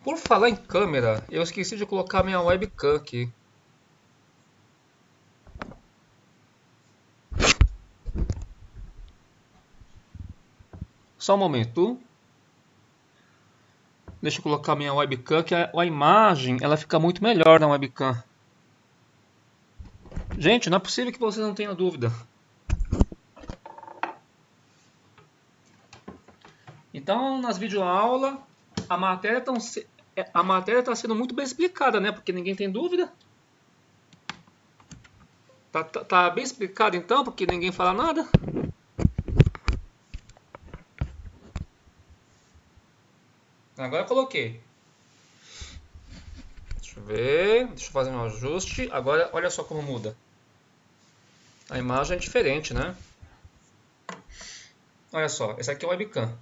Por falar em câmera, eu esqueci de colocar minha webcam aqui. Só um momento. Deixa eu colocar minha webcam, que a imagem ela fica muito melhor na webcam. Gente, não é possível que vocês não tenham dúvida. Então, nas videoaulas, a matéria está sendo muito bem explicada, né? Porque ninguém tem dúvida. Tá bem explicado então, porque ninguém fala nada. Agora eu coloquei. Deixa eu ver. Deixa eu fazer um ajuste. Agora, olha só como muda. A imagem é diferente, né? Olha só, essa aqui é a webcam.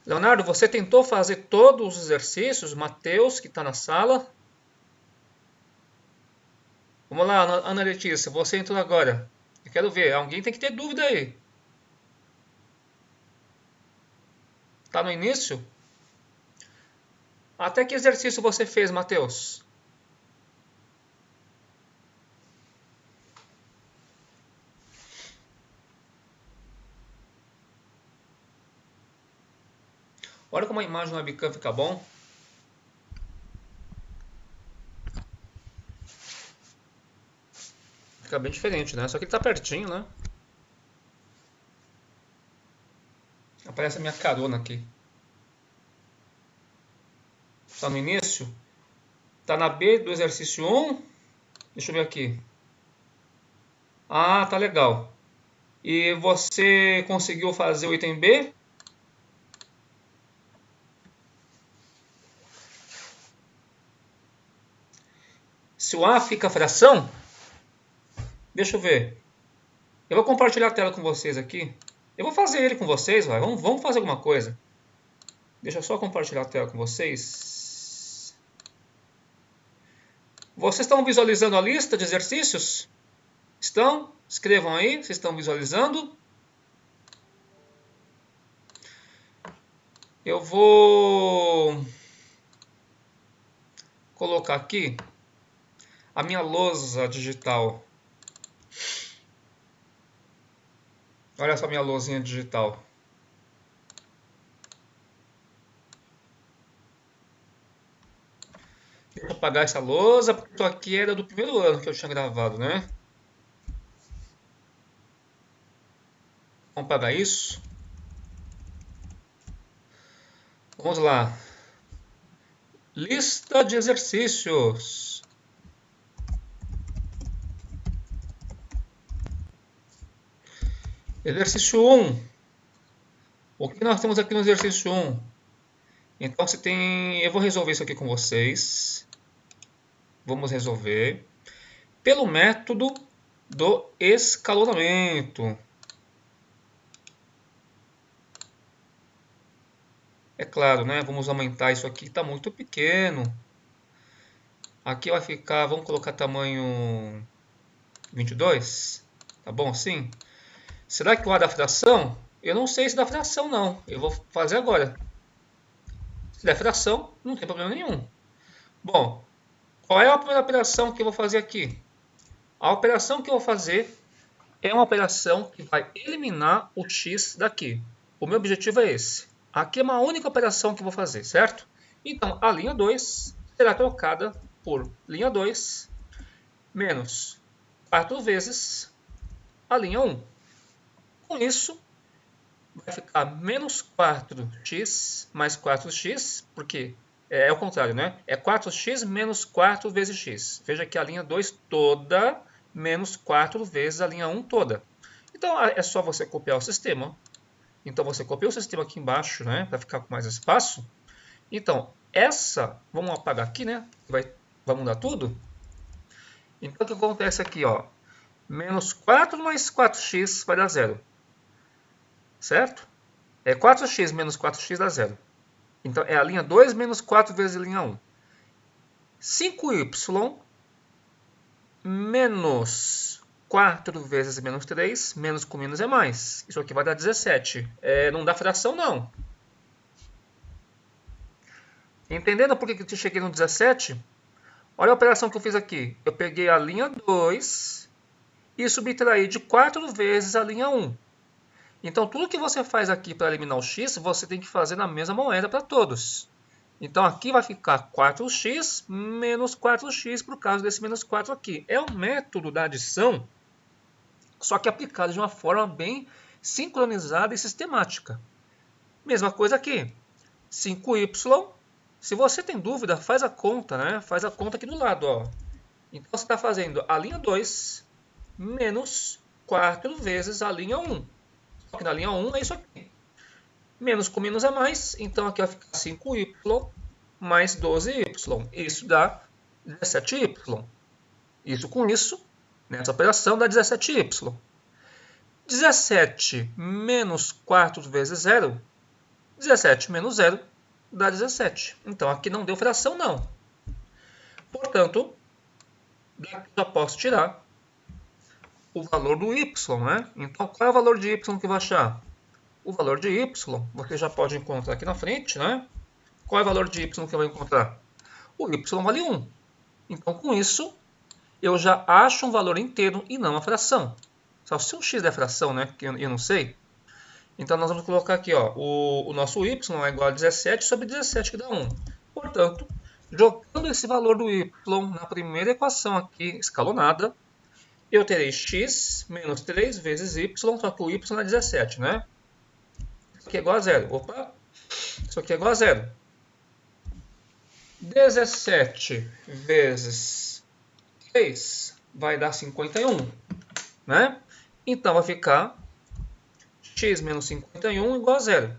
Leonardo, você tentou fazer todos os exercícios? Matheus, que está na sala. Vamos lá, Ana Letícia, você entrou agora. Eu quero ver, alguém tem que ter dúvida aí. Tá no início? Até que exercício você fez, Matheus? Olha como a imagem do webcam fica bom. Fica bem diferente, né? Só que ele tá pertinho, né? Aparece a minha carona aqui. Tá no início? Tá na B do exercício 1. Deixa eu ver aqui. Ah, tá legal. E você conseguiu fazer o item B? Se o A fica fração, deixa eu ver. Eu vou compartilhar a tela com vocês aqui. Eu vou fazer ele com vocês, vai. Vamos fazer alguma coisa. Deixa eu só compartilhar a tela com vocês. Vocês estão visualizando a lista de exercícios? Estão? Escrevam aí, vocês estão visualizando? Eu vou colocar aqui a minha lousa digital. Olha essa minha lousinha digital. Eu vou apagar essa lousa, porque isso aqui era do primeiro ano que eu tinha gravado, né? Vamos apagar isso. Vamos lá. Lista de exercícios. Exercício 1. O que nós temos aqui no exercício 1? Então, você tem... eu vou resolver isso aqui com vocês. Vamos resolver pelo método do escalonamento. É claro, né? Vamos aumentar isso aqui, está muito pequeno. Aqui vai ficar, vamos colocar tamanho 22. Tá bom assim? Será que o A dá fração? Eu não sei se dá fração não. Eu vou fazer agora. Se der fração, não tem problema nenhum. Bom, qual é a primeira operação que eu vou fazer aqui? A operação que eu vou fazer é uma operação que vai eliminar o x daqui. O meu objetivo é esse. Aqui é uma única operação que eu vou fazer, certo? Então, a linha 2 será trocada por linha 2 menos 4 vezes a linha 1. Com isso, vai ficar menos 4x mais 4x, porque é o contrário, né? É 4x menos 4 vezes x. Veja que a linha 2 toda menos 4 vezes a linha 1 toda. Então, é só você copiar o sistema. Então, você copia o sistema aqui embaixo, né? Para ficar com mais espaço. Então, essa, vamos apagar aqui, né? Vai mudar tudo. Então, o que acontece aqui, ó? Menos 4 mais 4x vai dar zero. Certo? É 4x menos 4x dá zero. Então, é a linha 2 menos 4 vezes a linha 1. 5y menos 4 vezes menos 3, menos com menos é mais. Isso aqui vai dar 17. Não dá fração, não. Entendendo por que eu cheguei no 17? Olha a operação que eu fiz aqui. Eu peguei a linha 2 e subtraí de 4 vezes a linha 1. Então, tudo que você faz aqui para eliminar o x, você tem que fazer na mesma moeda para todos. Então, aqui vai ficar 4x menos 4x por causa desse menos 4 aqui. É um método da adição, só que aplicado de uma forma bem sincronizada e sistemática. Mesma coisa aqui. 5y. Se você tem dúvida, faz a conta, né? Faz a conta aqui do lado, ó. Então, você está fazendo a linha 2 menos 4 vezes a linha 1. Só que na linha 1 é isso aqui. Menos com menos é mais, então aqui vai ficar 5y mais 12y. Isso dá 17y. Isso com isso, nessa operação, dá 17y. 17 menos 4 vezes 0, 17 menos 0 dá 17. Então aqui não deu fração, não. Portanto, daqui já posso tirar o valor do y, né? Então, qual é o valor de y que eu vou achar? O valor de y, você já pode encontrar aqui na frente, né? Qual é o valor de y que eu vou encontrar? O y vale 1. Então, com isso, eu já acho um valor inteiro e não uma fração. Só se o x é fração, né? Que eu não sei. Então, nós vamos colocar aqui, ó, o nosso y é igual a 17 sobre 17, que dá 1. Portanto, jogando esse valor do y na primeira equação aqui, escalonada, eu terei x menos 3 vezes y, só que o y é 17, né? Isso aqui é igual a 0. Opa! Isso aqui é igual a 0. 17 vezes 3 vai dar 51, né? Então, vai ficar x menos 51 igual a 0.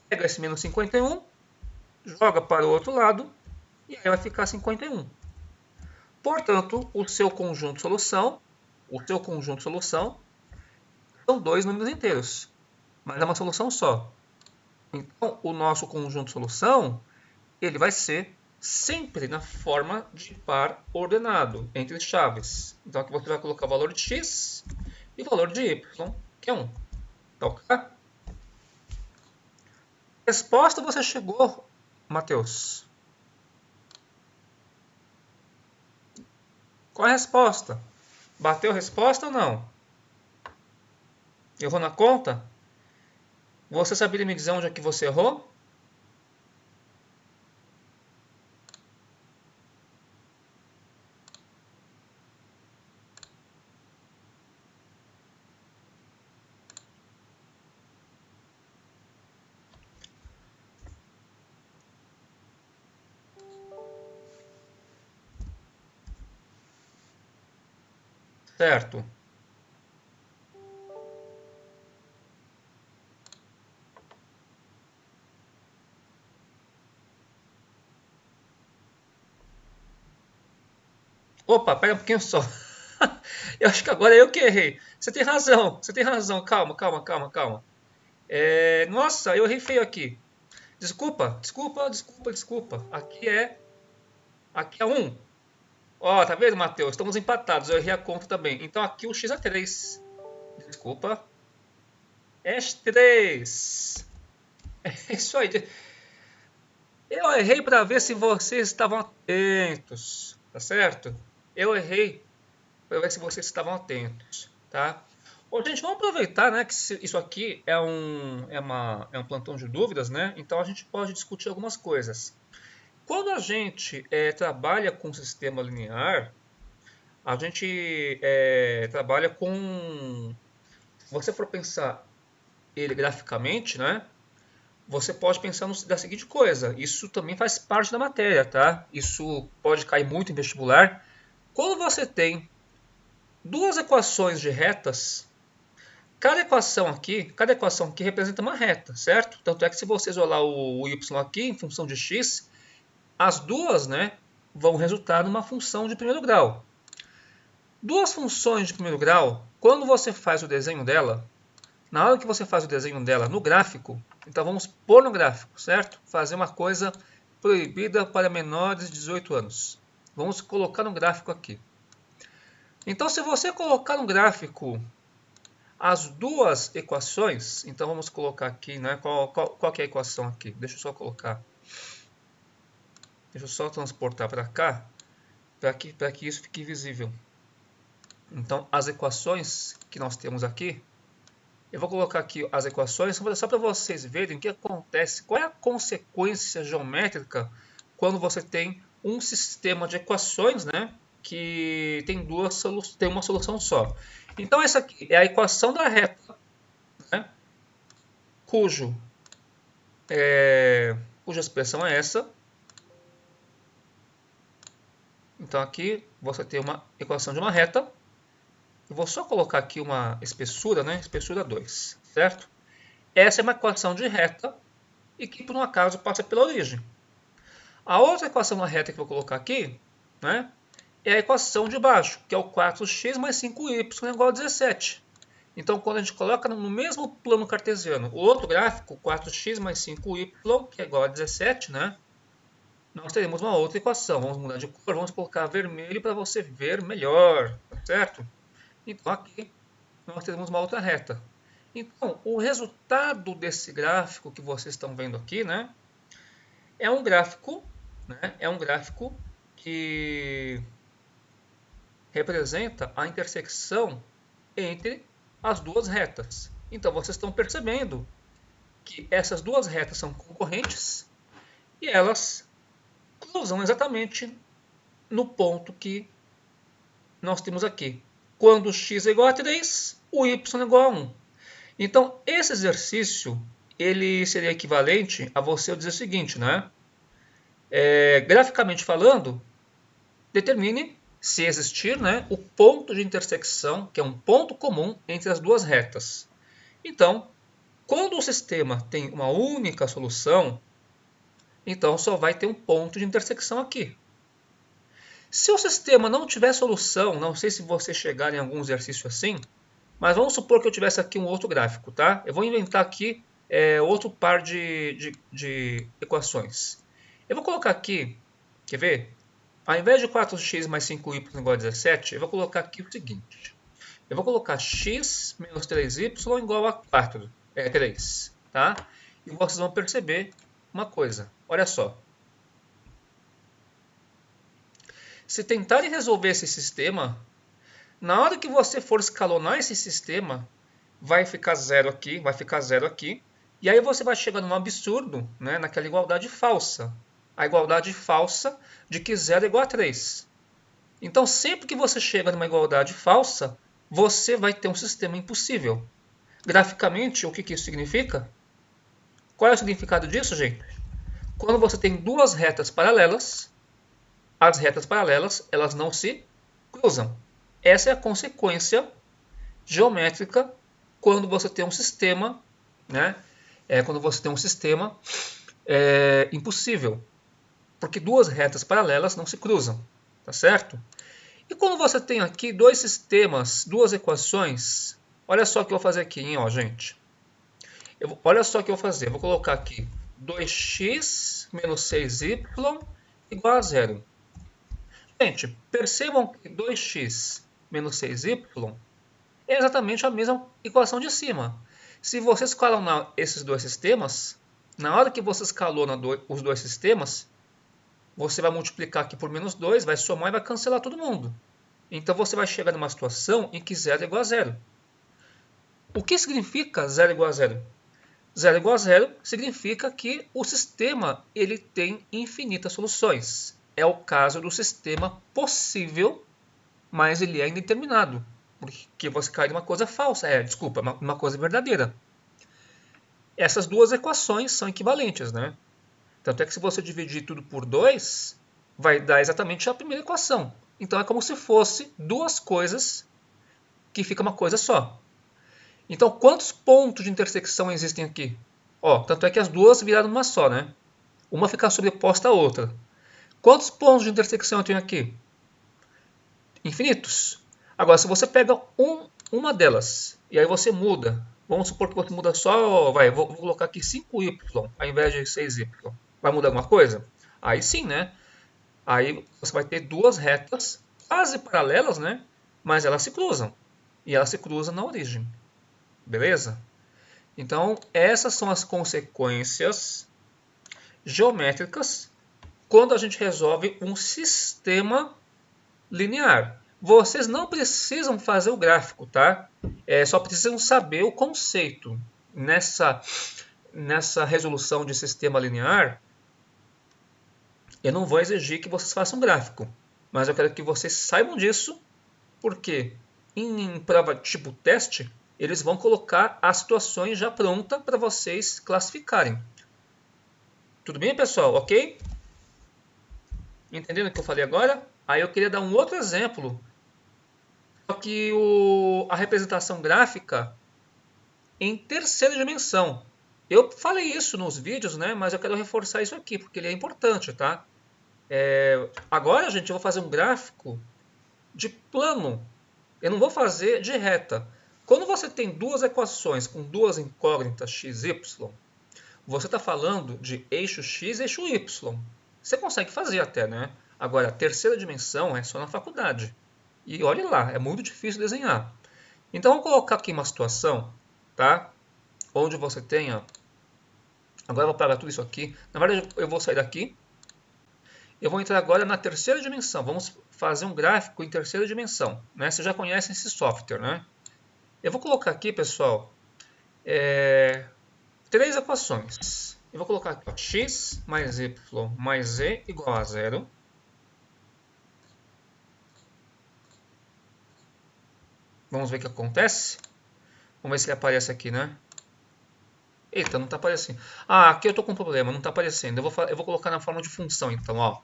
Pega esse menos 51, joga para o outro lado, e aí vai ficar 51. Portanto, o seu conjunto solução são dois números inteiros, mas é uma solução só. Então, o nosso conjunto solução, ele vai ser sempre na forma de par ordenado, entre chaves. Então, aqui você vai colocar o valor de x e o valor de y, que é 1. Tá ok? Resposta você chegou, Matheus? Qual é a resposta? Bateu a resposta ou não? Errou na conta? Você saberia me dizer onde é que você errou? Certo. Opa, pera um pouquinho só. Eu acho que agora é eu que errei. Você tem razão. Calma. Nossa, eu errei feio aqui. Desculpa. Aqui é 1. Ó, tá vendo, Matheus? Estamos empatados. Eu errei a conta também. Então aqui o x é 3. Desculpa. É 3. É isso aí. Eu errei para ver se vocês estavam atentos. Tá certo? Eu errei para ver se vocês estavam atentos. Tá? Bom, gente, vamos aproveitar, né, que isso aqui é um plantão de dúvidas, né? Então a gente pode discutir algumas coisas. Quando a gente trabalha com sistema linear, a gente trabalha com... Se você for pensar ele graficamente, né? Você pode pensar da seguinte coisa. Isso também faz parte da matéria, tá? Isso pode cair muito em vestibular. Quando você tem duas equações de retas, cada equação aqui representa uma reta, certo? Tanto é que se você isolar o y aqui em função de x, as duas, né, vão resultar numa função de primeiro grau. Duas funções de primeiro grau, quando você faz o desenho dela, na hora que você faz o desenho dela no gráfico, então vamos pôr no gráfico, certo? Fazer uma coisa proibida para menores de 18 anos. Vamos colocar no gráfico aqui. Então, se você colocar no gráfico as duas equações, então vamos colocar aqui, né? Qual que é a equação aqui? Deixa eu só colocar. Deixa eu só transportar para cá, para que isso fique visível. Então, as equações que nós temos aqui, eu vou colocar aqui as equações só para vocês verem o que acontece, qual é a consequência geométrica quando você tem um sistema de equações, né, que tem uma solução só. Então, essa aqui é a equação da reta, né, cuja expressão é essa. Então, aqui você tem uma equação de uma reta. Eu vou só colocar aqui uma espessura, né? Espessura 2, certo? Essa é uma equação de reta e que, por um acaso, passa pela origem. A outra equação da reta que eu vou colocar aqui, né? É a equação de baixo, que é o 4x mais 5y igual a 17. Então, quando a gente coloca no mesmo plano cartesiano o outro gráfico, 4x mais 5y, que é igual a 17, né? Nós teremos uma outra equação. Vamos mudar de cor, vamos colocar vermelho para você ver melhor, certo? Então, aqui nós teremos uma outra reta. Então, o resultado desse gráfico que vocês estão vendo aqui, né, é um gráfico que representa a intersecção entre as duas retas. Então, vocês estão percebendo que essas duas retas são concorrentes e elas cruzam exatamente no ponto que nós temos aqui. Quando x é igual a 3, o y é igual a 1. Então, esse exercício ele seria equivalente a você dizer o seguinte, né? Graficamente falando, determine se existir, né, o ponto de intersecção, que é um ponto comum entre as duas retas. Então, quando o sistema tem uma única solução, então só vai ter um ponto de intersecção aqui. Se o sistema não tiver solução, não sei se você chegar em algum exercício assim, mas vamos supor que eu tivesse aqui um outro gráfico, tá? Eu vou inventar aqui outro par de equações. Eu vou colocar aqui, quer ver? Ao invés de 4x mais 5y igual a 17, eu vou colocar aqui o seguinte. Eu vou colocar x menos 3y igual a 3, tá? E vocês vão perceber uma coisa, olha só. Se tentarem resolver esse sistema, na hora que você for escalonar esse sistema, vai ficar zero aqui, e aí você vai chegar num absurdo, né, naquela igualdade falsa. A igualdade falsa de que 0 é igual a 3. Então, sempre que você chega numa igualdade falsa, você vai ter um sistema impossível. Graficamente, o que isso significa? Qual é o significado disso, gente? Quando você tem duas retas paralelas, as retas paralelas elas não se cruzam. Essa é a consequência geométrica quando você tem um sistema, né? Quando você tem um sistema impossível, porque duas retas paralelas não se cruzam, tá certo? E quando você tem aqui dois sistemas, duas equações, olha só o que eu vou fazer aqui, hein, ó, gente. Olha só o que eu vou fazer. Eu vou colocar aqui 2x menos 6y igual a 0. Gente, percebam que 2x menos 6y é exatamente a mesma equação de cima. Se você escalonar esses dois sistemas, na hora que você escalona os dois sistemas, você vai multiplicar aqui por menos 2, vai somar e vai cancelar todo mundo. Então você vai chegar numa situação em que 0 é igual a 0. O que significa 0 igual a 0? 0 igual a 0 significa que o sistema ele tem infinitas soluções. É o caso do sistema possível, mas ele é indeterminado. Porque você cai numa coisa falsa. Uma coisa verdadeira. Essas duas equações são equivalentes, né? Tanto é que se você dividir tudo por 2, vai dar exatamente a primeira equação. Então é como se fosse duas coisas que fica uma coisa só. Então quantos pontos de intersecção existem aqui? Tanto é que as duas viraram uma só, né? Uma fica sobreposta à outra. Quantos pontos de intersecção eu tenho aqui? Infinitos. Agora, se você pega uma delas e aí você muda, vamos supor que você muda só, vou colocar aqui 5y ao invés de 6y. Vai mudar alguma coisa? Aí sim, né? Aí você vai ter duas retas quase paralelas, né? Mas elas se cruzam. E elas se cruzam na origem. Beleza? Então, essas são as consequências geométricas quando a gente resolve um sistema linear. Vocês não precisam fazer o gráfico, tá? Só precisam saber o conceito. Nessa resolução de sistema linear, eu não vou exigir que vocês façam um gráfico, mas eu quero que vocês saibam disso, porque em prova tipo teste, eles vão colocar as situações já prontas para vocês classificarem. Tudo bem, pessoal? Ok? Entendendo o que eu falei agora? Aí eu queria dar um outro exemplo. Só que a representação gráfica em terceira dimensão. Eu falei isso nos vídeos, né? Mas eu quero reforçar isso aqui, porque ele é importante, tá? Agora, gente, eu vou fazer um gráfico de plano. Eu não vou fazer de reta. Quando você tem duas equações com duas incógnitas x, y, você está falando de eixo x e eixo y. Você consegue fazer até, né? Agora, a terceira dimensão é só na faculdade. E olhe lá, é muito difícil desenhar. Então, vou colocar aqui uma situação, tá? Onde você tenha... Agora eu vou parar tudo isso aqui. Na verdade, eu vou sair daqui. Eu vou entrar agora na terceira dimensão. Vamos fazer um gráfico em terceira dimensão, né? Vocês já conhecem esse software, né? Eu vou colocar aqui, pessoal, três equações. Eu vou colocar aqui, ó, x mais y mais z igual a 0. Vamos ver o que acontece. Vamos ver se ele aparece aqui, né? Eita, não está aparecendo. Ah, aqui eu estou com um problema, não está aparecendo. Eu vou colocar na forma de função, então, ó.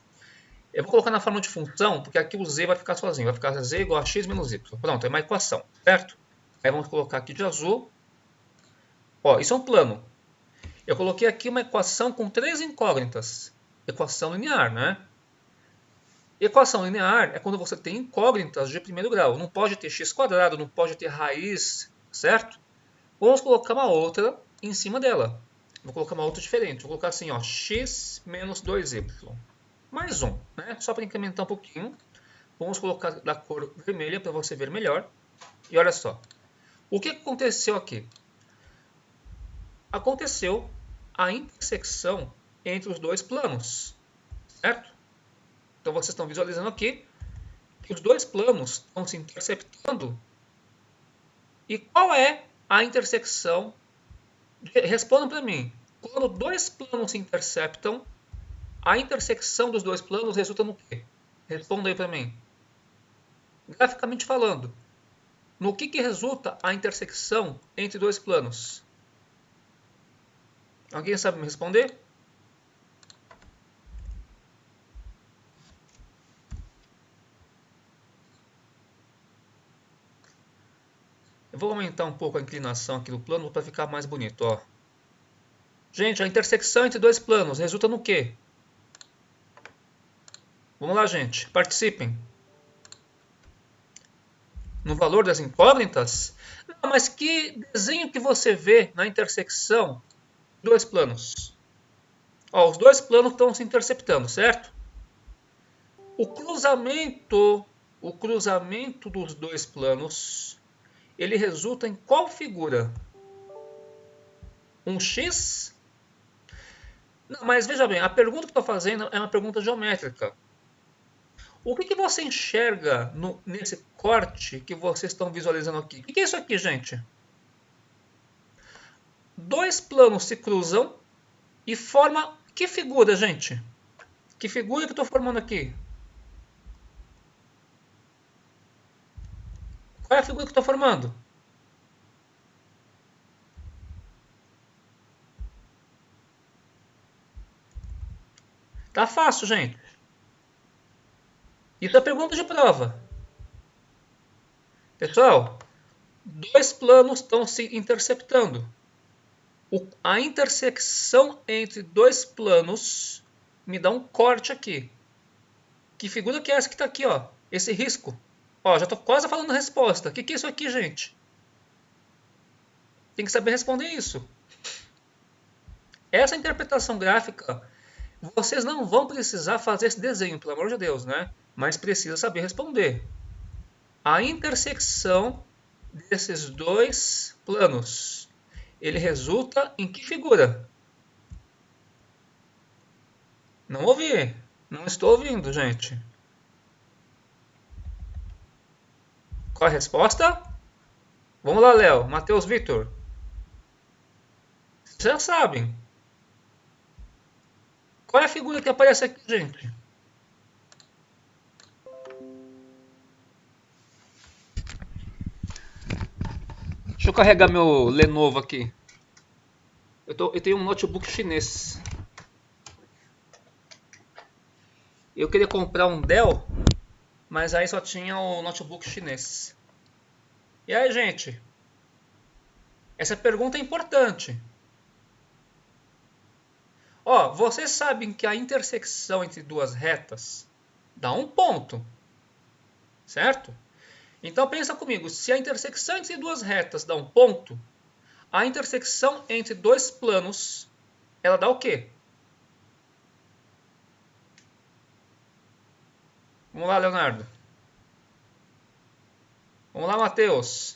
Eu vou colocar na forma de função, porque aqui o z vai ficar sozinho. Vai ficar z igual a x menos y. Pronto, é uma equação, certo? Aí vamos colocar aqui de azul. Ó, isso é um plano. Eu coloquei aqui uma equação com três incógnitas. Equação linear, né? Equação linear é quando você tem incógnitas de primeiro grau. Não pode ter x quadrado, não pode ter raiz, certo? Vamos colocar uma outra em cima dela. Vou colocar uma outra diferente. Vou colocar assim, ó, x menos 2y. Mais um, né? Só para incrementar um pouquinho. Vamos colocar da cor vermelha para você ver melhor. E olha só. O que aconteceu aqui? Aconteceu a intersecção entre os dois planos, certo? Então vocês estão visualizando aqui que os dois planos estão se interceptando. E qual é a intersecção? Respondam para mim. Quando dois planos se interceptam, a intersecção dos dois planos resulta no quê? Responda aí para mim. Graficamente falando, no que resulta a intersecção entre dois planos? Alguém sabe me responder? Eu vou aumentar um pouco a inclinação aqui do plano para ficar mais bonito, ó. Gente, a intersecção entre dois planos resulta no quê? Vamos lá, gente, participem. No valor das incógnitas? Não, mas que desenho que você vê na intersecção de dois planos? Ó, os dois planos estão se interceptando, certo? O cruzamento dos dois planos, ele resulta em qual figura? Um X? Não, mas veja bem, a pergunta que estou fazendo é uma pergunta geométrica. O que você enxerga nesse corte que vocês estão visualizando aqui? O que é isso aqui, gente? Dois planos se cruzam e forma que figura, gente? Que figura que eu estou formando aqui? Qual é a figura que eu estou formando? Tá fácil, gente. Isso é pergunta de prova. Pessoal, dois planos estão se interceptando. A intersecção entre dois planos me dá um corte aqui. Que figura que é essa que está aqui, ó? Esse risco. Ó, já estou quase falando a resposta. O que é isso aqui, gente? Tem que saber responder isso. Essa interpretação gráfica Vocês não vão precisar fazer esse desenho, pelo amor de Deus, né? Mas precisa saber responder. A intersecção desses dois planos, ele resulta em que figura? Não ouvi. Não estou ouvindo, gente. Qual a resposta? Vamos lá, Léo. Matheus, Vitor. Vocês já sabem. Qual é a figura que aparece aqui, gente? Deixa eu carregar meu Lenovo aqui. Eu tenho um notebook chinês. Eu queria comprar um Dell, mas aí só tinha o notebook chinês. E aí, gente? Essa pergunta é importante. Ó, vocês sabem que a intersecção entre duas retas dá um ponto, certo? Então pensa comigo, se a intersecção entre duas retas dá um ponto, a intersecção entre dois planos, ela dá o quê? Vamos lá, Leonardo. Vamos lá, Matheus.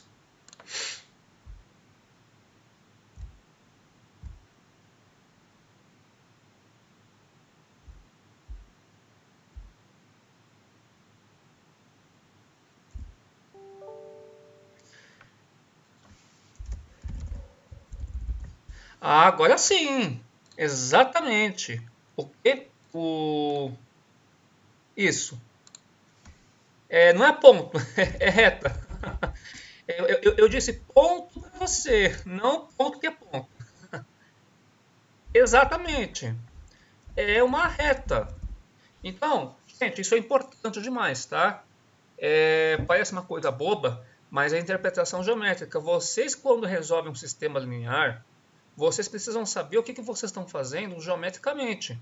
Ah, agora sim. Exatamente. O quê? Isso. Não é ponto, é reta. Eu disse ponto para você, não ponto que é ponto. Exatamente. É uma reta. Então, gente, isso é importante demais, tá? Parece uma coisa boba, mas é interpretação geométrica. Vocês, quando resolvem um sistema linear, vocês precisam saber o que vocês estão fazendo geometricamente.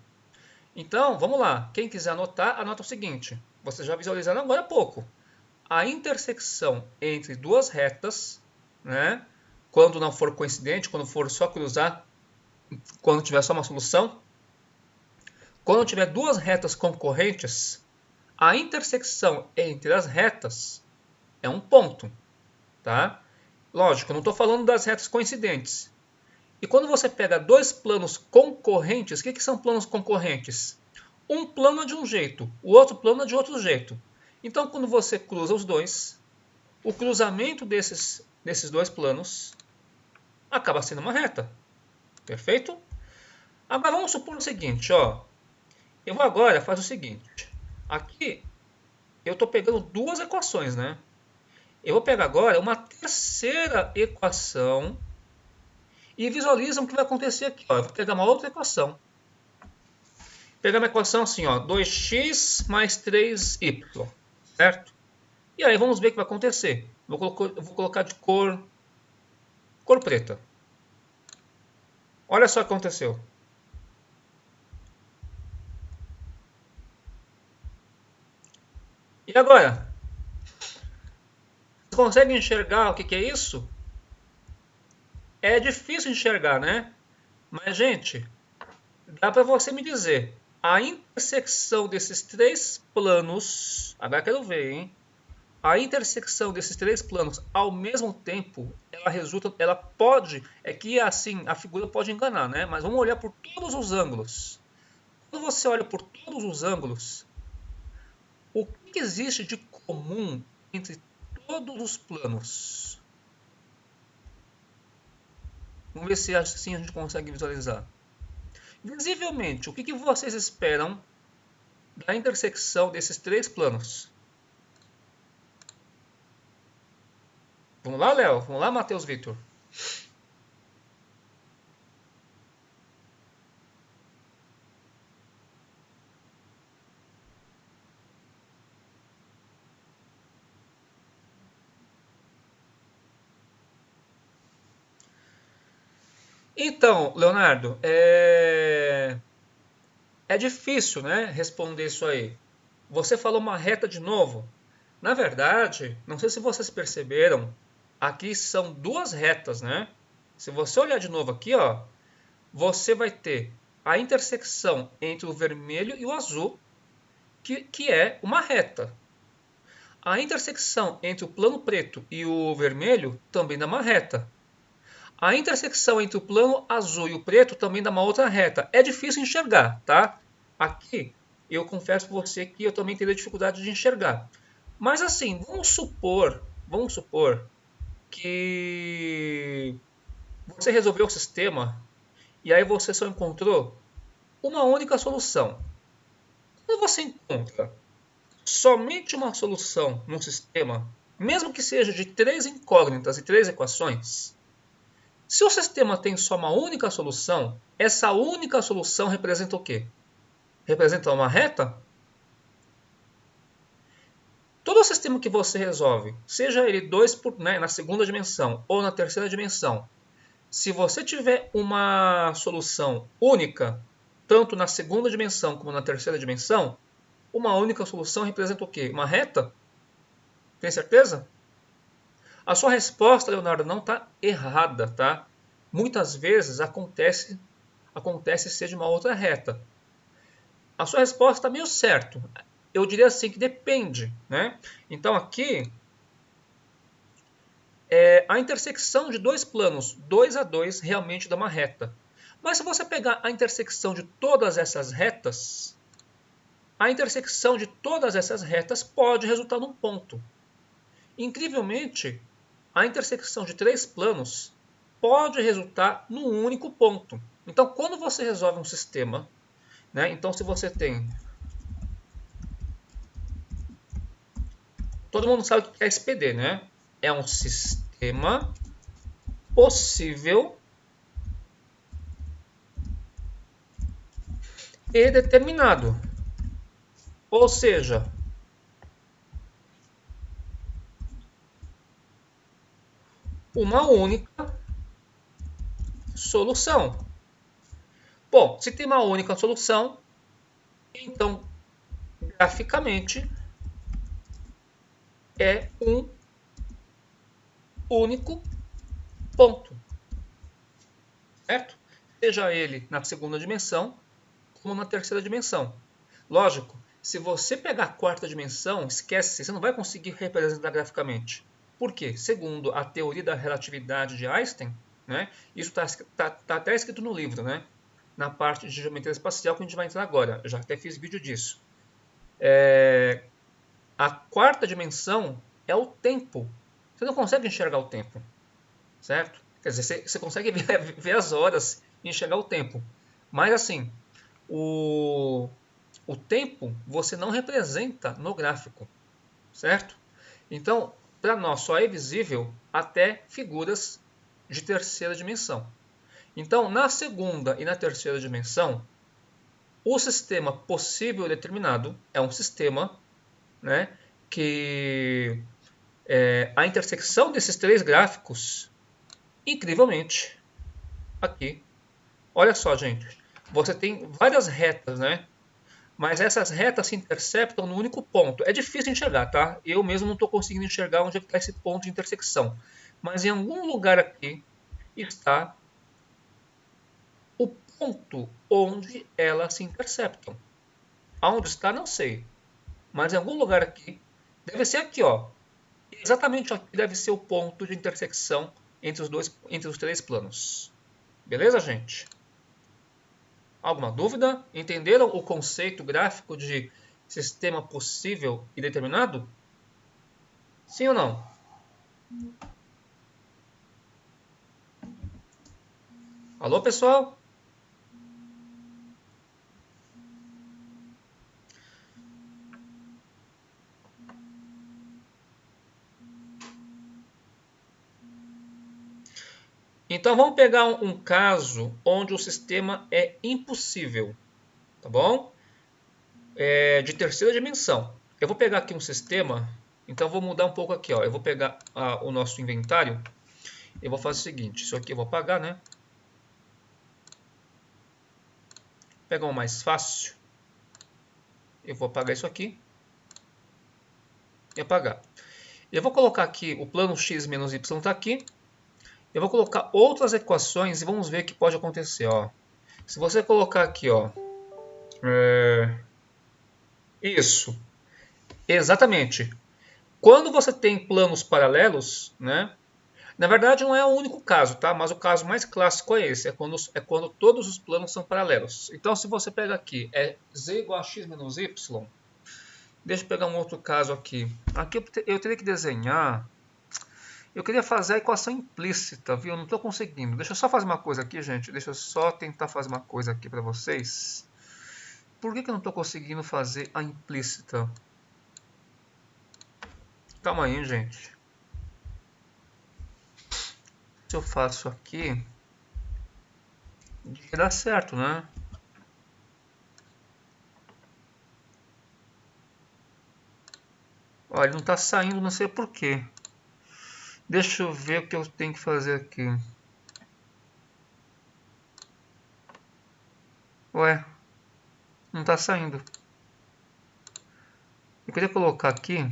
Então, vamos lá. Quem quiser anotar, anota o seguinte. Vocês já visualizaram agora há pouco. A intersecção entre duas retas, né? Quando não for coincidente, quando for só cruzar, quando tiver só uma solução, quando tiver duas retas concorrentes, a intersecção entre as retas é um ponto, tá? Lógico, eu não estou falando das retas coincidentes. E quando você pega dois planos concorrentes, o que são planos concorrentes? Um plano é de um jeito, o outro plano é de outro jeito. Então, quando você cruza os dois, o cruzamento desses dois planos acaba sendo uma reta. Perfeito? Agora vamos supor o seguinte, ó. Eu vou agora fazer o seguinte. Aqui eu estou pegando duas equações, né? Eu vou pegar agora uma terceira equação e visualizam o que vai acontecer aqui. Ó. Eu vou pegar uma outra equação. Vou pegar uma equação assim, ó, 2x mais 3y, certo? E aí vamos ver o que vai acontecer. Eu vou colocar de cor preta. Olha só o que aconteceu. E agora? Você consegue enxergar o que é isso? É difícil enxergar, né? Mas, gente, dá para você me dizer. A intersecção desses três planos... Agora quero ver, hein? A intersecção desses três planos ao mesmo tempo, ela pode... É que assim, a figura pode enganar, né? Mas vamos olhar por todos os ângulos. Quando você olha por todos os ângulos, o que existe de comum entre todos os planos? Vamos ver se assim a gente consegue visualizar. Visivelmente, o que vocês esperam da intersecção desses três planos? Vamos lá, Léo? Vamos lá, Matheus, Vitor? Então, Leonardo, é difícil, né, responder isso aí. Você falou uma reta de novo. Na verdade, não sei se vocês perceberam, aqui são duas retas, né? Se você olhar de novo aqui, ó, você vai ter a intersecção entre o vermelho e o azul, que é uma reta. A intersecção entre o plano preto e o vermelho também dá uma reta. A intersecção entre o plano azul e o preto também dá uma outra reta. É difícil enxergar, tá? Aqui, eu confesso para você que eu também teria dificuldade de enxergar. Mas assim, vamos supor que você resolveu o sistema e aí você só encontrou uma única solução. Quando você encontra somente uma solução num sistema, mesmo que seja de 3 incógnitas e 3 equações, se o sistema tem só uma única solução, essa única solução representa o quê? Representa uma reta? Todo sistema que você resolve, seja ele na segunda dimensão ou na terceira dimensão, se você tiver uma solução única, tanto na segunda dimensão como na terceira dimensão, uma única solução representa o quê? Uma reta? Tem certeza? A sua resposta, Leonardo, não está errada, tá? Muitas vezes acontece ser de uma outra reta. A sua resposta está meio certo. Eu diria assim que depende, né? Então aqui a intersecção de dois planos 2 a 2 realmente dá uma reta. Mas se você pegar a intersecção de todas essas retas, a intersecção de todas essas retas pode resultar num ponto. Incrivelmente, a intersecção de 3 planos pode resultar num único ponto. Então, quando você resolve um sistema, né, então se você tem... Todo mundo sabe o que é SPD, né? É um sistema possível e determinado. Ou seja, uma única solução. Bom, se tem uma única solução, então graficamente é um único ponto, certo? Seja ele na segunda dimensão como na terceira dimensão. Lógico, se você pegar a quarta dimensão, esquece, você não vai conseguir representar graficamente. Por quê? Segundo a teoria da relatividade de Einstein, né, isso está até escrito no livro, né, na parte de geometria espacial que a gente vai entrar agora. Eu já até fiz vídeo disso. A quarta dimensão é o tempo. Você não consegue enxergar o tempo, certo? Quer dizer, você consegue ver as horas e enxergar o tempo. Mas assim, o tempo você não representa no gráfico, certo? Então, para nós só é visível até figuras de terceira dimensão. Então, na segunda e na terceira dimensão, o sistema possível determinado é um sistema, né, que a intersecção desses 3 gráficos, incrivelmente, aqui, olha só, gente, você tem várias retas, né? Mas essas retas se interceptam no único ponto. É difícil enxergar, tá? Eu mesmo não estou conseguindo enxergar onde está esse ponto de intersecção. Mas em algum lugar aqui está o ponto onde elas se interceptam. Aonde está, não sei. Mas em algum lugar aqui, deve ser aqui, ó. Exatamente aqui deve ser o ponto de intersecção entre os 3 planos. Beleza, gente? Alguma dúvida? Entenderam o conceito gráfico de sistema possível e determinado? Sim ou não? Alô, pessoal? Então vamos pegar um caso onde o sistema é impossível, tá bom? De terceira dimensão. Eu vou pegar aqui um sistema, então vou mudar um pouco aqui, ó. Eu vou pegar o nosso inventário. Eu vou fazer o seguinte, isso aqui eu vou apagar, né? Vou pegar um mais fácil. Eu vou apagar isso aqui e apagar. Eu vou colocar aqui o plano x menos y está aqui. Eu vou colocar outras equações e vamos ver o que pode acontecer. Ó. Se você colocar aqui, ó, isso, exatamente. Quando você tem planos paralelos, né? Na verdade, não é o único caso, tá? Mas o caso mais clássico é esse, é quando todos os planos são paralelos. Então, se você pega aqui, é z igual a x menos y. Deixa eu pegar um outro caso aqui. Aqui eu teria que desenhar. Eu queria fazer a equação implícita, viu? Eu não estou conseguindo. Deixa eu só fazer uma coisa aqui, gente. Deixa eu só tentar fazer uma coisa aqui para vocês. Por que eu não estou conseguindo fazer a implícita? Calma aí, gente. Se eu faço aqui, devia dar certo, né? Olha, ele não está saindo, não sei por quê. Deixa eu ver o que eu tenho que fazer aqui. Ué, não está saindo. Eu queria colocar aqui.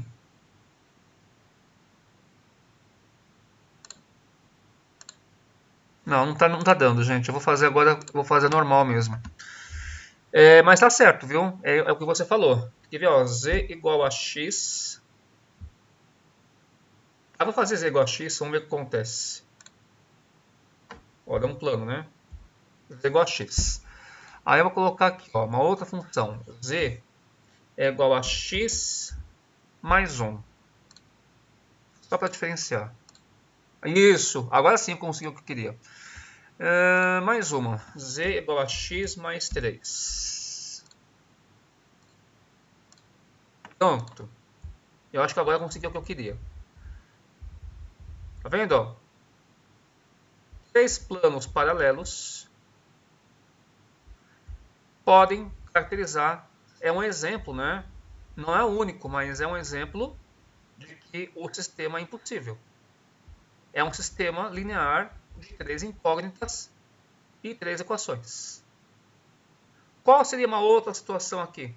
Não, não tá dando, gente. Eu vou fazer agora, vou fazer normal mesmo. Mas tá certo, viu? É o que você falou. Quer ver, ó, z igual a x. Vou fazer z igual a x, vamos ver o que acontece. Ó, dá um plano, né? Z igual a x. Aí eu vou colocar aqui, ó, uma outra função. Z é igual a x mais 1. Só para diferenciar. Isso, agora sim eu consegui o que eu queria. Mais uma. Z é igual a x mais 3. Pronto. Eu acho que agora eu consegui o que eu queria. Tá vendo? Ó? 3 planos paralelos podem caracterizar. É um exemplo, né? Não é o único, mas é um exemplo de que o sistema é impossível. É um sistema linear de 3 incógnitas e 3 equações. Qual seria uma outra situação aqui?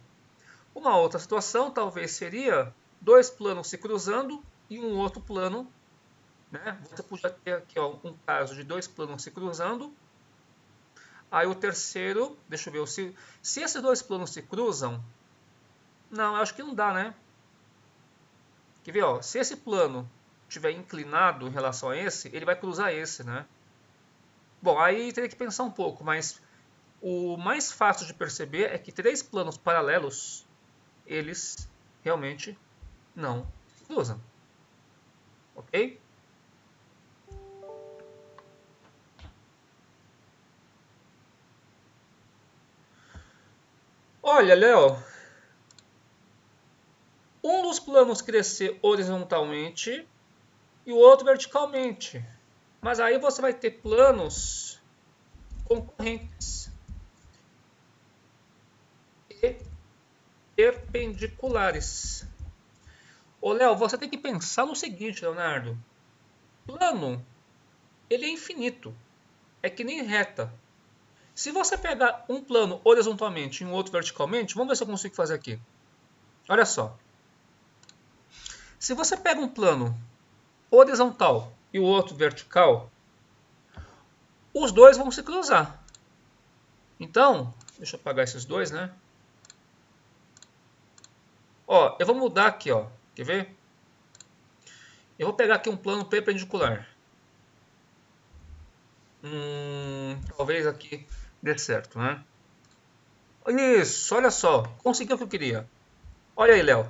Uma outra situação talvez seria 2 planos se cruzando e um outro plano, né? Você podia ter aqui, ó, um caso de 2 planos se cruzando. Aí o terceiro, deixa eu ver, se esses 2 planos se cruzam, não, eu acho que não dá, né? Quer ver, ó, se esse plano estiver inclinado em relação a esse, ele vai cruzar esse, né? Bom, aí teria que pensar um pouco, mas o mais fácil de perceber é que 3 planos paralelos, eles realmente não se cruzam, ok? Olha, Léo, um dos planos crescer horizontalmente e o outro verticalmente. Mas aí você vai ter planos concorrentes e perpendiculares. Ô, Léo, você tem que pensar no seguinte, Leonardo. Plano, ele é infinito. É que nem reta. Se você pegar um plano horizontalmente e um outro verticalmente, vamos ver se eu consigo fazer aqui. Olha só. Se você pega um plano horizontal e o outro vertical, os dois vão se cruzar. Então, deixa eu apagar esses dois, né? Ó, eu vou mudar aqui, ó. Quer ver? Eu vou pegar aqui um plano perpendicular. Talvez aqui dê certo, né? Isso, olha só. Consegui o que eu queria. Olha aí, Léo.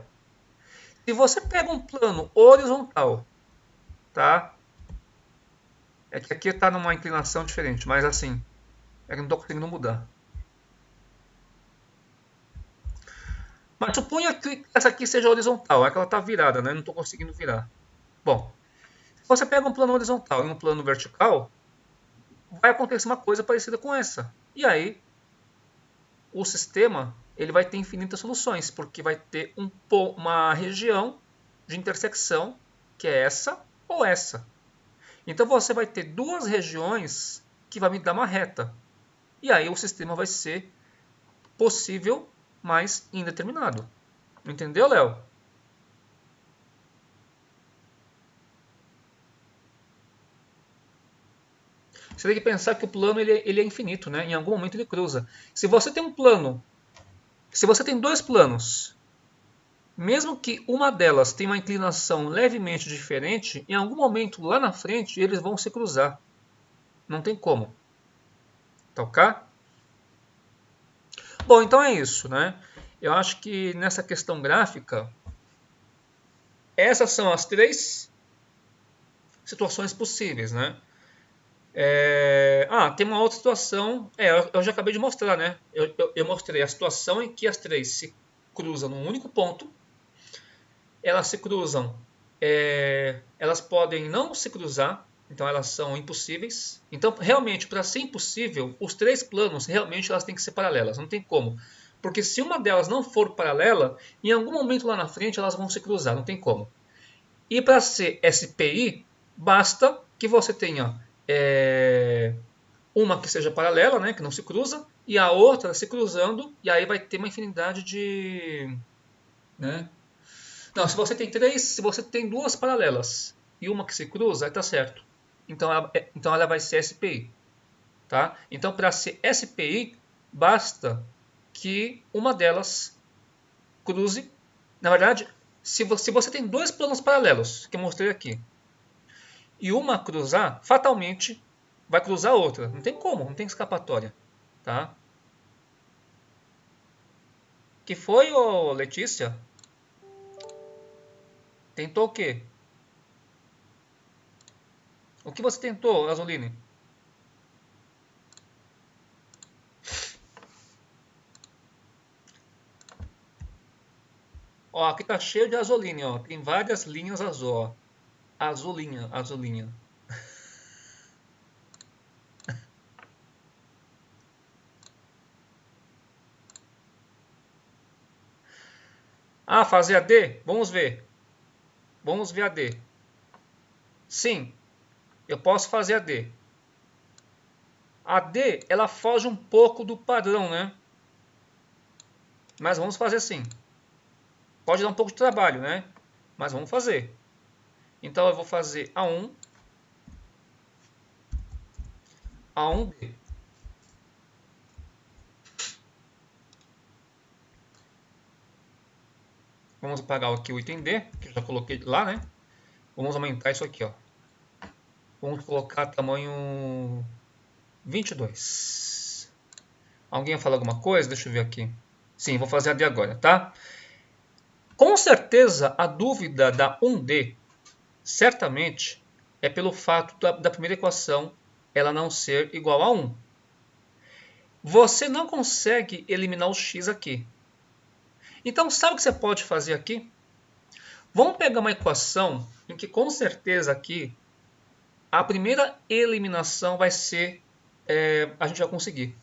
Se você pega um plano horizontal, tá? É que aqui está numa inclinação diferente, mas assim, é que não estou conseguindo mudar. Mas suponha que essa aqui seja horizontal, é que ela está virada, né? Não estou conseguindo virar. Bom, se você pega um plano horizontal e um plano vertical, vai acontecer uma coisa parecida com essa. E aí, o sistema ele vai ter infinitas soluções, porque vai ter uma região de intersecção que é essa ou essa. Então você vai ter duas regiões que vai me dar uma reta. E aí o sistema vai ser possível, mas indeterminado. Entendeu, Léo? Você tem que pensar que o plano ele é infinito, né? Em algum momento ele cruza. Se você tem um plano, se você tem dois planos, mesmo que uma delas tenha uma inclinação levemente diferente, em algum momento lá na frente eles vão se cruzar. Não tem como. Tá ok? Bom, então é isso, né? Eu acho que nessa questão gráfica, essas são as três situações possíveis, né? Tem uma outra situação. Eu já acabei de mostrar, né? Eu mostrei a situação em que as três se cruzam num único ponto. Elas se cruzam. Elas podem não se cruzar, então elas são impossíveis. Então, realmente, para ser impossível, os três planos realmente elas têm que ser paralelas. Não tem como. Porque se uma delas não for paralela, em algum momento lá na frente elas vão se cruzar. Não tem como. E para ser SPI, basta que você tenha uma que seja paralela, né, que não se cruza, e a outra se cruzando, e aí vai ter uma infinidade de... Né? Não, se você tem três, se você tem duas paralelas e uma que se cruza, aí tá certo. Então ela vai ser SPI. Tá? Então, para ser SPI, basta que uma delas cruze. Na verdade, se você tem dois planos paralelos, que eu mostrei aqui, e uma cruzar, fatalmente vai cruzar a outra. Não tem como, não tem escapatória. Tá? Que foi, ô Letícia? Tentou o quê? O que você tentou, Azoline? Ó, aqui tá cheio de Azoline, ó. Tem várias linhas azul, ó. Azulinha, azulinha. Ah, fazer AD? Vamos ver. Vamos ver AD. Sim, eu posso fazer AD. A D, ela foge um pouco do padrão, né? Mas vamos fazer sim. Pode dar um pouco de trabalho, né? Mas vamos fazer. Então eu vou fazer A1, A1D. Vamos apagar aqui o item D, que eu já coloquei lá, né? Vamos aumentar isso aqui, ó. Vamos colocar tamanho 22. Alguém vai falar alguma coisa? Deixa eu ver aqui. Sim, vou fazer a D agora, tá? Com certeza, a dúvida da 1D, certamente, é pelo fato da primeira equação ela não ser igual a 1. Você não consegue eliminar o x aqui. Então, sabe o que você pode fazer aqui? Vamos pegar uma equação em que, com certeza, aqui, a primeira eliminação vai ser... a gente vai conseguir.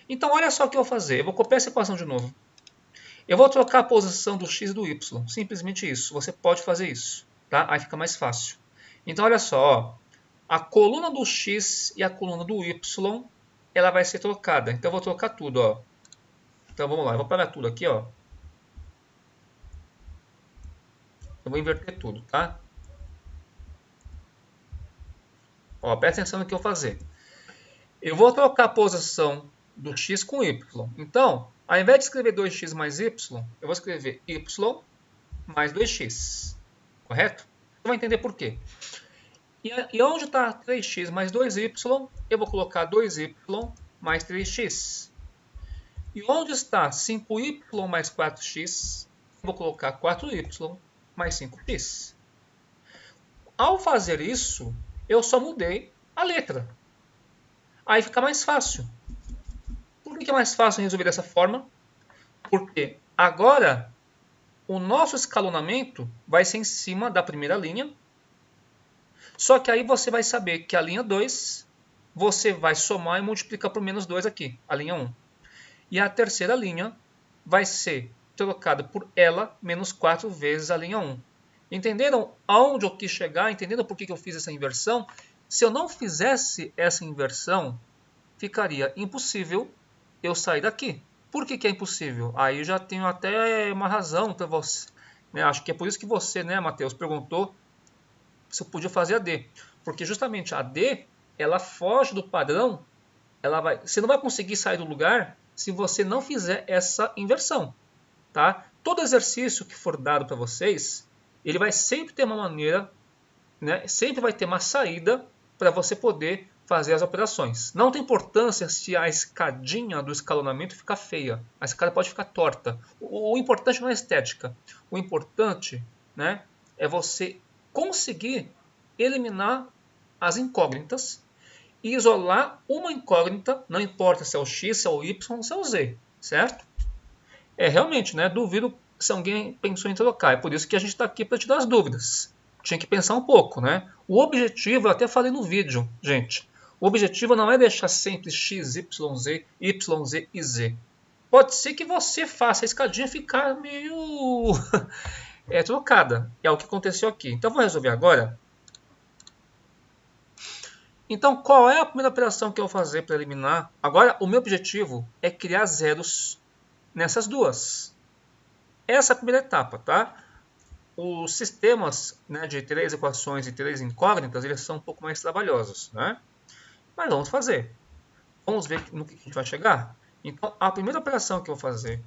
Então, olha só o que eu vou fazer. Eu vou copiar essa equação de novo. Eu vou trocar a posição do x e do y. Simplesmente isso. Você pode fazer isso. Tá? Aí fica mais fácil. Então, olha só. Ó. A coluna do x e a coluna do y, ela vai ser trocada. Então, eu vou trocar tudo. Ó. Então, vamos lá. Eu vou parar tudo aqui. Ó. Eu vou inverter tudo. Tá? Ó, presta atenção no que eu vou fazer. Eu vou trocar a posição do x com y. Então, ao invés de escrever 2x mais y, eu vou escrever y mais 2x. Correto? Você vai entender por quê. E onde está 3x mais 2y, eu vou colocar 2y mais 3x. E onde está 5y mais 4x, eu vou colocar 4y mais 5x. Ao fazer isso, eu só mudei a letra. Aí fica mais fácil. Por que é mais fácil resolver dessa forma? Porque agora o nosso escalonamento vai ser em cima da primeira linha. Só que aí você vai saber que a linha 2 você vai somar e multiplicar por menos 2 aqui, a linha 1. E a terceira linha vai ser trocada por ela menos 4 vezes a linha 1. Entenderam aonde eu quis chegar? Entenderam por que eu fiz essa inversão? Se eu não fizesse essa inversão, ficaria impossível eu sair daqui. Por que é impossível? Aí eu já tenho até uma razão para você. Né? Acho que é por isso que você, né, Matheus, perguntou se eu podia fazer a D. Porque justamente a D ela foge do padrão, você não vai conseguir sair do lugar se você não fizer essa inversão. Tá? Todo exercício que for dado para vocês, ele vai sempre ter uma maneira, né? Sempre vai ter uma saída para você poder fazer as operações. Não tem importância se a escadinha do escalonamento ficar feia. A escada pode ficar torta. O importante não é a estética. O importante, né, é você conseguir eliminar as incógnitas e isolar uma incógnita, não importa se é o X, se é o Y ou se é o Z, certo? Realmente, né? Duvido se alguém pensou em trocar. É por isso que a gente está aqui para tirar as dúvidas. Tinha que pensar um pouco, né? O objetivo, eu até falei no vídeo, gente. O objetivo não é deixar sempre X, Y, Z e Z. Pode ser que você faça a escadinha ficar meio trocada. É o que aconteceu aqui. Então, vou resolver agora. Então, qual é a primeira operação que eu vou fazer para eliminar? Agora, o meu objetivo é criar zeros nessas duas. Essa é a primeira etapa, tá? Os sistemas, né, de 3 equações e 3 incógnitas, eles são um pouco mais trabalhosos, né? Mas vamos fazer. Vamos ver no que a gente vai chegar? Então, a primeira operação que eu vou fazer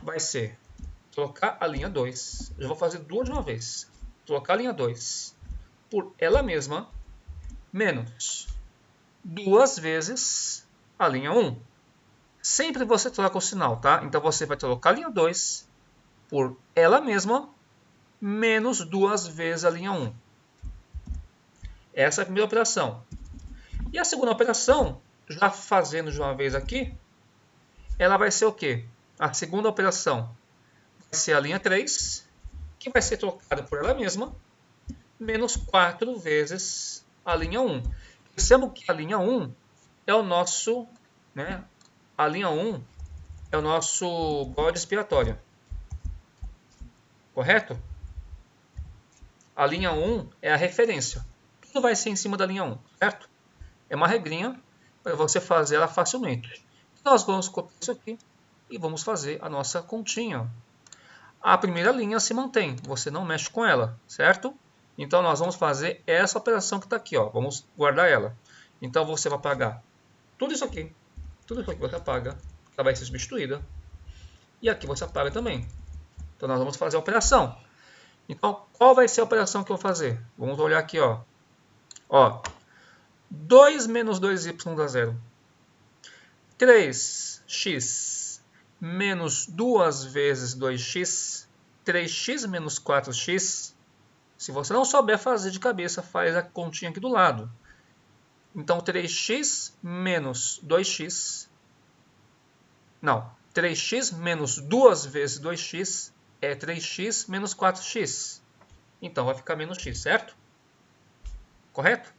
vai ser trocar a linha 2. Eu vou fazer duas de uma vez. Trocar a linha 2 por ela mesma, menos 2 vezes a linha 1. Sempre você troca o sinal, tá? Então, você vai trocar a linha 2 por ela mesma, menos 2 vezes a linha 1. Essa é a primeira operação. E a segunda operação, já fazendo de uma vez aqui, ela vai ser o quê? A segunda operação vai ser a linha 3, que vai ser trocada por ela mesma, menos 4 vezes a linha 1. Percebam que a linha 1 é o nosso, né? A linha 1 é o nosso bode expiatório. Correto? A linha 1 é a referência. Tudo vai ser em cima da linha 1, certo? É uma regrinha para você fazer ela facilmente. Nós vamos copiar isso aqui e vamos fazer a nossa continha. A primeira linha se mantém, você não mexe com ela, certo? Então nós vamos fazer essa operação que está aqui, ó. Vamos guardar ela. Então você vai apagar tudo isso aqui você apaga, ela vai ser substituída. E aqui você apaga também. Então nós vamos fazer a operação. Então qual vai ser a operação que eu vou fazer? Vamos olhar aqui, ó. 2 menos 2y dá 0. 3x menos 2 vezes 2x. 3x menos 4x. Se você não souber fazer de cabeça, faz a continha aqui do lado. Então, 3x menos 2x. Não, 3x menos 2 vezes 2x é 3x menos 4x. Então, vai ficar menos x, certo? Correto?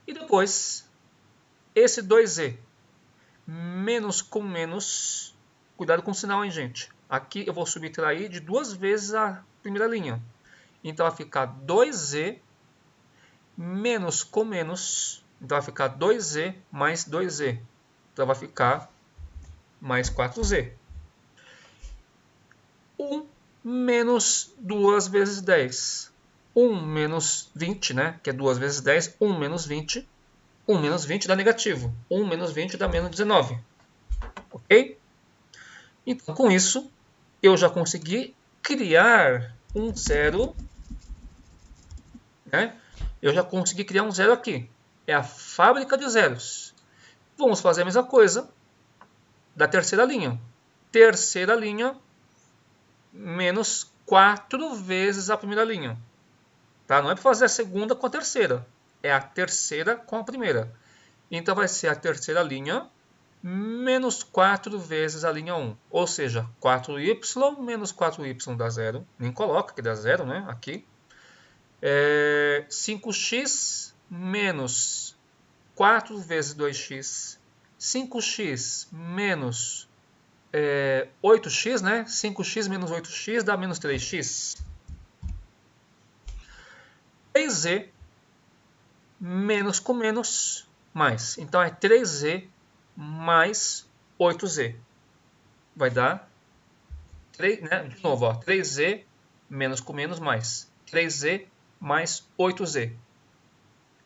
E depois, esse 2z, menos com menos, cuidado com o sinal, hein, gente? Aqui eu vou subtrair de 2 vezes a primeira linha. Então vai ficar 2z menos com menos, então vai ficar 2z mais 2z. Então vai ficar mais 4z. 1 menos 2 vezes 10. 1 menos 20, né? Que é 2 vezes 10. 1 menos 20. 1 menos 20 dá negativo. 1 menos 20 dá menos 19. Ok? Então, com isso, eu já consegui criar um zero. Né? Eu já consegui criar um zero aqui. É a fábrica de zeros. Vamos fazer a mesma coisa da terceira linha. Terceira linha menos 4 vezes a primeira linha. Tá? Não é para fazer a segunda com a terceira. É a terceira com a primeira. Então vai ser a terceira linha menos 4 vezes a linha 1. Ou seja, 4y menos 4y dá 0. Nem coloca que dá 0, né? Aqui. 5x menos 4 vezes 2x. 5x menos 8x, né? 5x menos 8x dá menos 3x. 3z menos com menos mais. Então é 3z mais 8z. Vai dar 3, né? De novo, ó, 3z menos com menos mais. 3z mais 8z.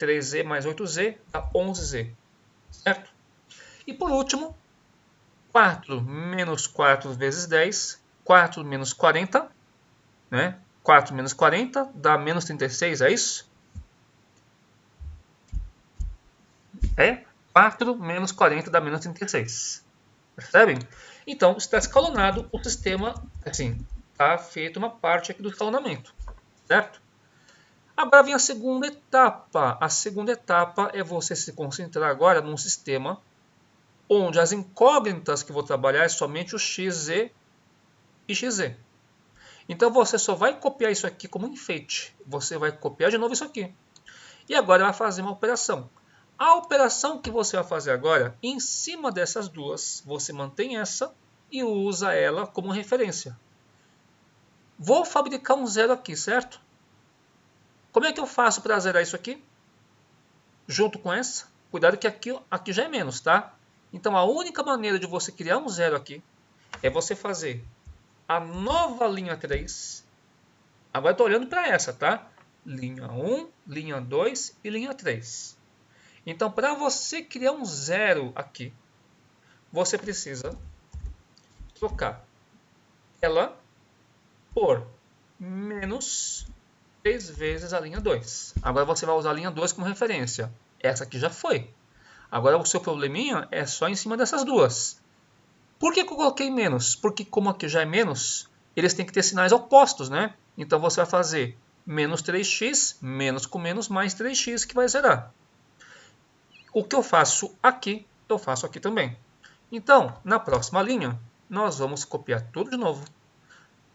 3z mais 8z dá 11z, certo? E por último, 4 menos 4 vezes 10, 4 menos 40, né? 4 menos 40 dá menos 36, é isso? É 4 menos 40 dá menos 36. Percebem? Então, está escalonado o sistema, assim, está feita uma parte aqui do escalonamento, certo? Agora vem a segunda etapa. A segunda etapa é você se concentrar agora num sistema onde as incógnitas que vou trabalhar é somente o xz e xz. Então você só vai copiar isso aqui como enfeite. Você vai copiar de novo isso aqui. E agora vai fazer uma operação. A operação que você vai fazer agora, em cima dessas duas, você mantém essa e usa ela como referência. Vou fabricar um zero aqui, certo? Como é que eu faço para zerar isso aqui? Junto com essa. Cuidado que aqui já é menos, tá? Então a única maneira de você criar um zero aqui é você fazer a nova linha 3. Agora eu estou olhando para essa, tá? Linha 1, linha 2 e linha 3. Então, para você criar um zero aqui, você precisa trocar ela por menos 3 vezes a linha 2. Agora você vai usar a linha 2 como referência. Essa aqui já foi. Agora o seu probleminha é só em cima dessas duas. Por que eu coloquei menos? Porque como aqui já é menos, eles têm que ter sinais opostos, né? Então você vai fazer menos 3x, menos com menos, mais 3x que vai zerar. O que eu faço aqui também. Então, na próxima linha, nós vamos copiar tudo de novo.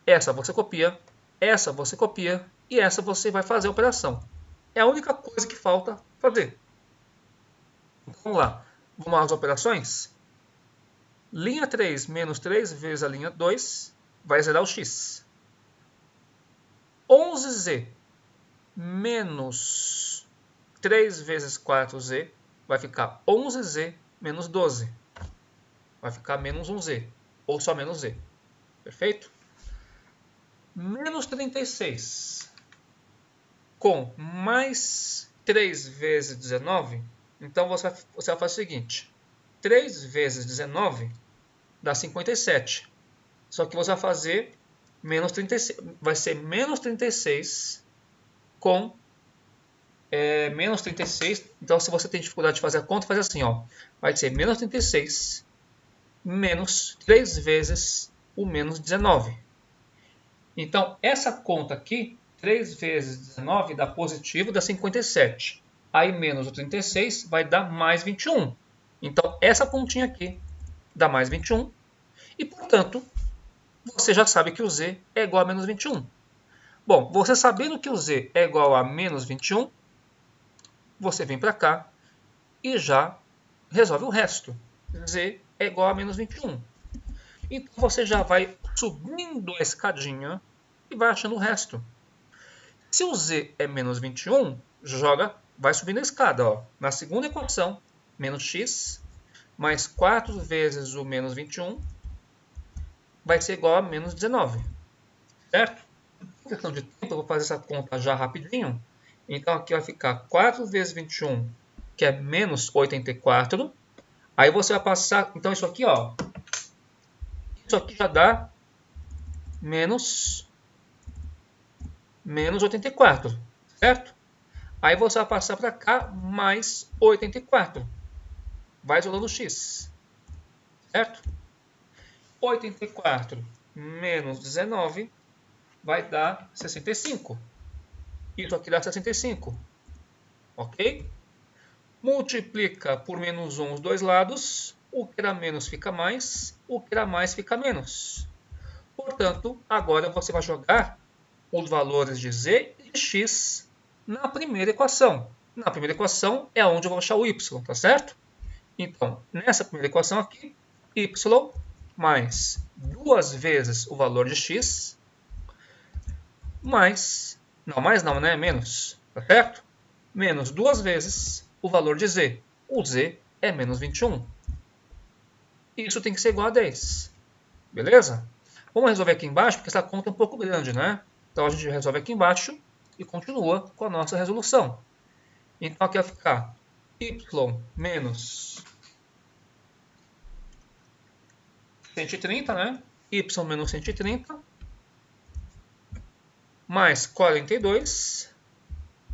Essa você copia e essa você vai fazer a operação. É a única coisa que falta fazer. Vamos lá. Vamos às operações? Linha 3 menos 3 vezes a linha 2 vai zerar o x. 11z menos 3 vezes 4z vai ficar 11z menos 12. Vai ficar menos 1z, ou só menos z. Perfeito? Menos 36 com mais 3 vezes 19. Então você vai fazer o seguinte. 3 vezes 19 dá 57. Só que você vai fazer menos 36. Vai ser menos 36 com menos 36. Então, se você tem dificuldade de fazer a conta, faz assim, ó. Vai ser menos 36 menos 3 vezes o menos 19. Então, essa conta aqui, 3 vezes 19 dá positivo, dá 57. Aí, menos o 36 vai dar mais 21. Então, essa continha aqui dá mais 21. E, portanto, você já sabe que o z é igual a menos 21. Bom, você sabendo que o z é igual a menos 21, você vem para cá e já resolve o resto. Z é igual a menos 21. Então você já vai subindo a escadinha e vai achando o resto. Se o z é menos 21, vai subindo a escada. Ó. Na segunda equação, menos x mais 4 vezes o menos 21 vai ser igual a menos 19. Certo? Por questão de tempo, eu vou fazer essa conta já rapidinho. Então aqui vai ficar 4 vezes 21, que é menos 84. Aí você vai passar, então isso aqui, ó. Isso aqui já dá menos 84, certo? Aí você vai passar para cá mais 84. Vai isolando o x, certo? 84 menos 19 vai dar 65. Isso aqui dá 65. Ok? Multiplica por menos 1 os dois lados. O que era menos fica mais. O que era mais fica menos. Portanto, agora você vai jogar os valores de z e de x na primeira equação. Na primeira equação é onde eu vou achar o y, tá certo? Então, nessa primeira equação aqui, y mais 2 vezes o valor de x mais... Não, né? Menos, tá certo? Menos 2 vezes o valor de z. O z é menos 21. Isso tem que ser igual a 10. Beleza? Vamos resolver aqui embaixo, porque essa conta é um pouco grande, né? Então a gente resolve aqui embaixo e continua com a nossa resolução. Então aqui vai ficar y menos 130, né? Y menos 130 mais 42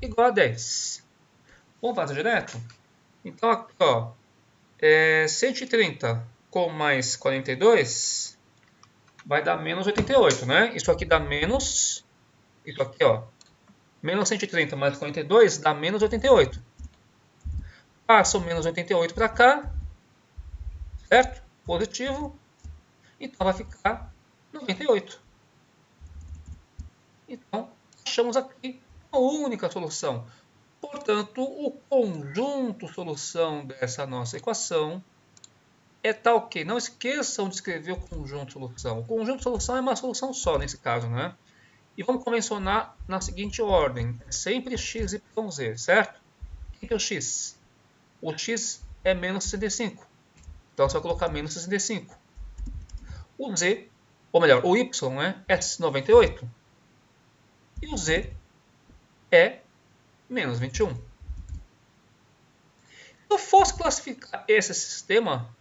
igual a 10. Vamos fazer direto? Então aqui, ó, 130 com mais 42 vai dar menos 88, né? Isso aqui dá menos, isso aqui, ó, menos 130 mais 42 dá menos 88. Passa o menos 88 para cá, certo? Positivo. Então vai ficar 98. Então, achamos aqui a única solução. Portanto, o conjunto solução dessa nossa equação é tal que, não esqueçam de escrever o conjunto solução. O conjunto solução é uma solução só nesse caso, né? E vamos convencionar na seguinte ordem. É sempre x, y, z, certo? O que é o x? O x é menos 65. Então, você vai colocar menos 65. O z, ou melhor, o y, né, é 98. E o z é menos 21. Se eu fosse classificar esse sistema,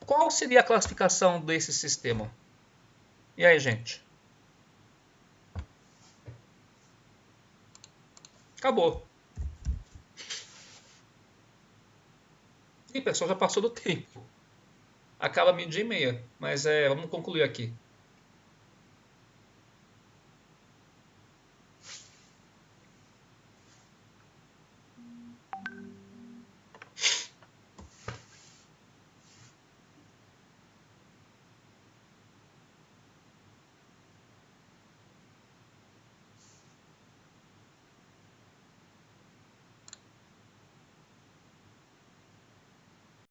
qual seria a classificação desse sistema? E aí, gente? Acabou. E pessoal, já passou do tempo. Acaba meio-dia e meia, mas vamos concluir aqui.